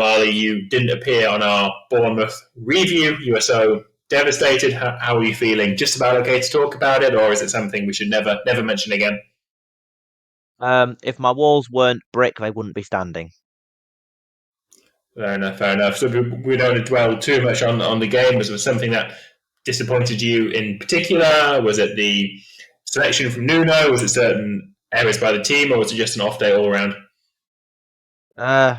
Ali, you didn't appear on our Bournemouth review. You were so devastated. How are you feeling? Just about okay to talk about it, or is it something we should never mention again? If my walls weren't brick, they wouldn't be standing. Fair enough, fair enough. So we don't dwell too much on the game. Was there something that disappointed you in particular? Was it the selection from Nuno? Was it certain areas by the team, or was it just an off day all around? Uh,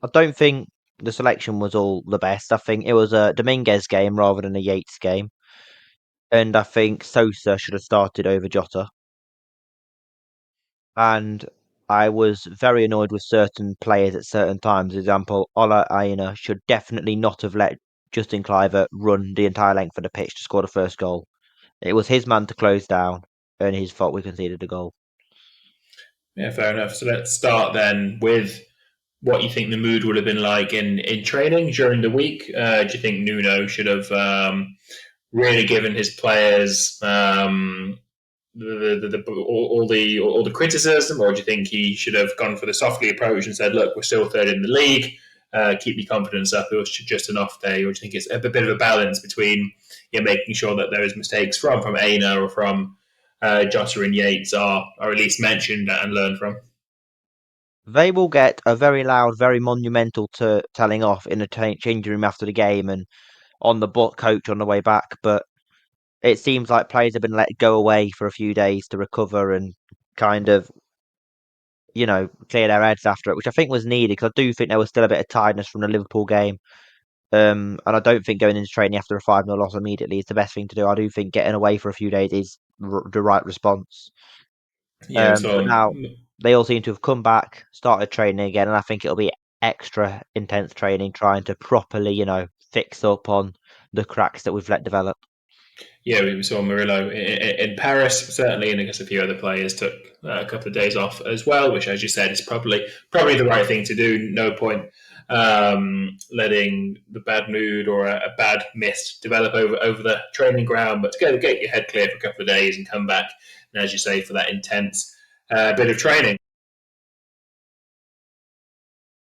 I don't think the selection was all the best. I think it was a Dominguez game rather than a Yates game, and I think Sosa should have started over Jota. And I was very annoyed with certain players at certain times. For example, Ola Aina should definitely not have let Justin Cliver run the entire length of the pitch to score the first goal. It was his man to close down, and his fault we conceded a goal. Yeah, fair enough. So let's start then with what you think the mood would have been like in training during the week. Do you think Nuno should have really given his players all the criticism, or do you think he should have gone for the softly approach and said, "Look, we're still third in the league. Keep your confidence up. It was just an off day," or do you think it's a bit of a balance between making sure that those mistakes from Aina or from Jota and Yates are at least mentioned and learned from? They will get a very loud, very monumental telling off in the changing room after the game and on the coach on the way back. But it seems like players have been let go away for a few days to recover and kind of, clear their heads after it, which I think was needed because I do think there was still a bit of tiredness from the Liverpool game. And I don't think going into training after a 5-0 loss immediately is the best thing to do. I do think getting away for a few days is the right response. Yeah, But so now they all seem to have come back, started training again, and I think it'll be extra intense training, trying to properly, fix up on the cracks that we've let develop. yeah, we saw Murillo in Paris, certainly, and I guess a few other players took a couple of days off as well, which, as you said, is probably the right thing to do. No point letting the bad mood or a bad mist develop over the training ground, but to get your head clear for a couple of days and come back, and as you say, for that intense bit of training.